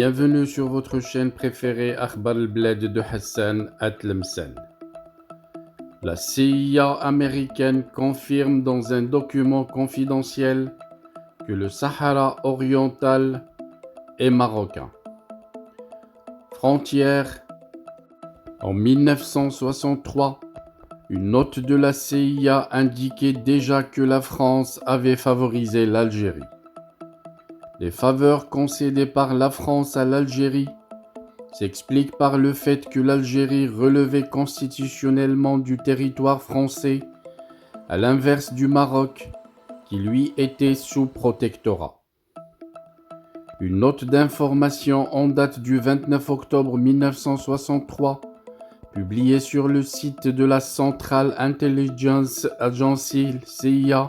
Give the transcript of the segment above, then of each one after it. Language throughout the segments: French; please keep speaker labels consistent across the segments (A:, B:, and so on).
A: Bienvenue sur votre chaîne préférée Akhbar al-Bled de Hassan Atlemsen. La CIA américaine confirme dans un document confidentiel que le Sahara oriental est marocain. Frontière. En 1963, une note de la CIA indiquait déjà que la France avait favorisé l'Algérie. Les faveurs concédées par la France à l'Algérie s'expliquent par le fait que l'Algérie relevait constitutionnellement du territoire français, à l'inverse du Maroc, qui lui était sous protectorat. Une note d'information en date du 29 octobre 1963, publiée sur le site de la Central Intelligence Agency CIA,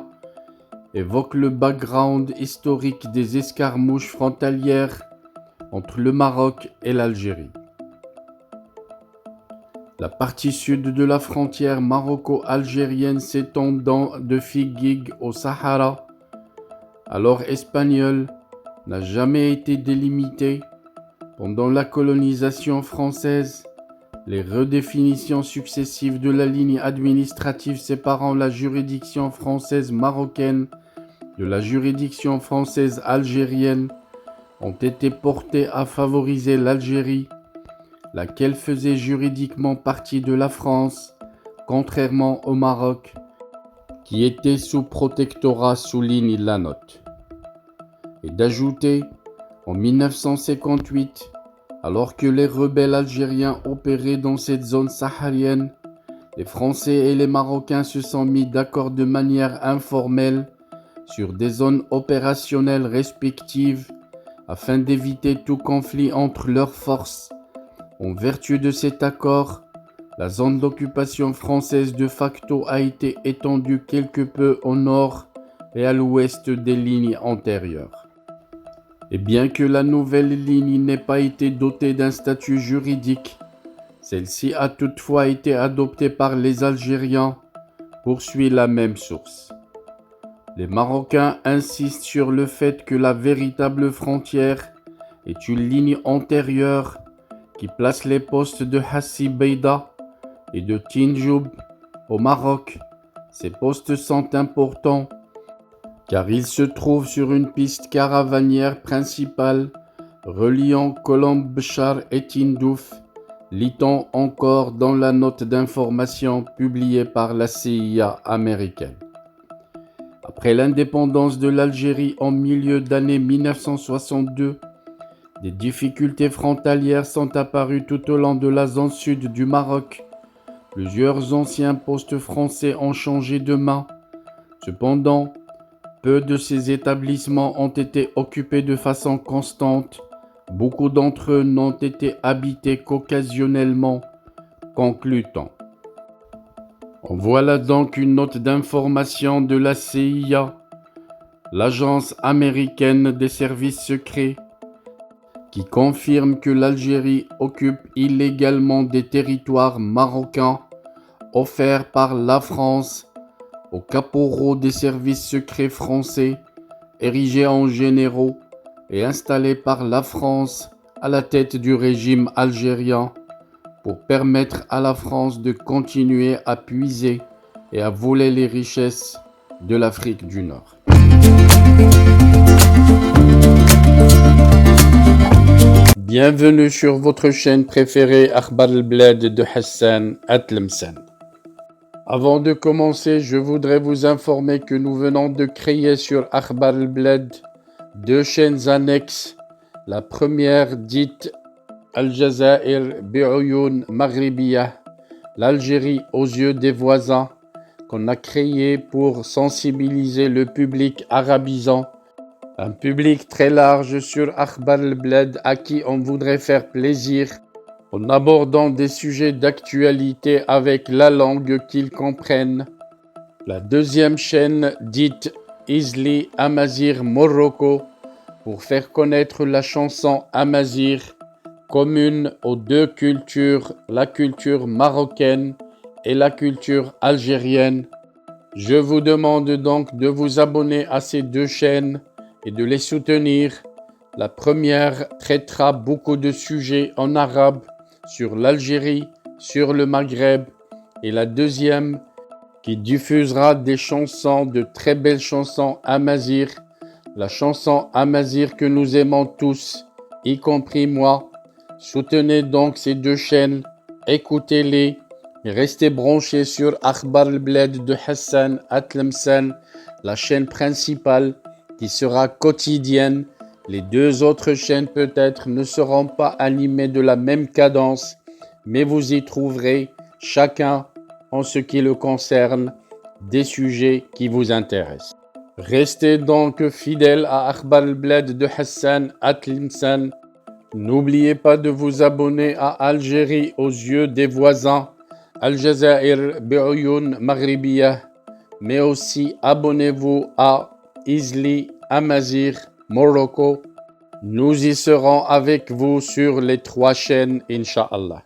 A: évoque le background historique des escarmouches frontalières entre le Maroc et l'Algérie. La partie sud de la frontière maroco-algérienne s'étendant de Figuig au Sahara, alors espagnol, n'a jamais été délimitée. Pendant la colonisation française, les redéfinitions successives de la ligne administrative séparant la juridiction française marocaine de la juridiction française algérienne ont été portées à favoriser l'Algérie, laquelle faisait juridiquement partie de la France, contrairement au Maroc, qui était sous protectorat, souligne la note. Et d'ajouter, en 1958, alors que les rebelles algériens opéraient dans cette zone saharienne, les Français et les Marocains se sont mis d'accord de manière informelle sur des zones opérationnelles respectives afin d'éviter tout conflit entre leurs forces. En vertu de cet accord, la zone d'occupation française de facto a été étendue quelque peu au nord et à l'ouest des lignes antérieures. Et bien que la nouvelle ligne n'ait pas été dotée d'un statut juridique, celle-ci a toutefois été adoptée par les Algériens, poursuit la même source. Les Marocains insistent sur le fait que la véritable frontière est une ligne antérieure qui place les postes de Hassi Beida et de Tinjoub au Maroc. Ces postes sont importants car ils se trouvent sur une piste caravanière principale reliant Kolomb Bchar et Tindouf, lit-on encore dans la note d'information publiée par la CIA américaine. Après l'indépendance de l'Algérie en milieu d'année 1962, des difficultés frontalières sont apparues tout au long de la zone sud du Maroc. Plusieurs anciens postes français ont changé de main. Cependant, peu de ces établissements ont été occupés de façon constante. Beaucoup d'entre eux n'ont été habités qu'occasionnellement, conclut-on. Voilà donc une note d'information de la CIA, l'agence américaine des services secrets, qui confirme que l'Algérie occupe illégalement des territoires marocains offerts par la France aux caporaux des services secrets français, érigés en généraux et installés par la France à la tête du régime algérien, pour permettre à la France de continuer à puiser et à voler les richesses de l'Afrique du Nord. Bienvenue sur votre chaîne préférée Akhbar al-Bled de Hassan Atlemsen. Avant de commencer, je voudrais vous informer que nous venons de créer sur Akhbar al-Bled deux chaînes annexes. La première dite Al-Jazair Bi'Oyoun Maghribiyah, l'Algérie aux yeux des voisins, qu'on a créé pour sensibiliser le public arabisant, un public très large sur Akhbar al-Bled à qui on voudrait faire plaisir en abordant des sujets d'actualité avec la langue qu'ils comprennent. La deuxième chaîne dite Izli Amazir Morocco pour faire connaître la chanson Amazir, commune aux deux cultures, la culture marocaine et la culture algérienne. Je vous demande donc de vous abonner à ces deux chaînes et de les soutenir. La première traitera beaucoup de sujets en arabe sur l'Algérie, sur le Maghreb, et la deuxième qui diffusera des chansons, de très belles chansons amazigh, la chanson amazigh que nous aimons tous, y compris moi. Soutenez donc ces deux chaînes, écoutez-les, et restez branchés sur Akhbar al-Bled de Hassan Atlemsan, la chaîne principale qui sera quotidienne. Les deux autres chaînes peut-être ne seront pas animées de la même cadence, mais vous y trouverez chacun, en ce qui le concerne, des sujets qui vous intéressent. Restez donc fidèles à Akhbar al-Bled de Hassan Atlemsan. N'oubliez pas de vous abonner à Algérie aux yeux des voisins, Al-Jazair Bi'oyoun Maghribiyah, mais aussi abonnez-vous à Izli Amazigh Morocco. Nous y serons avec vous sur les 3 chaînes, Inch'Allah.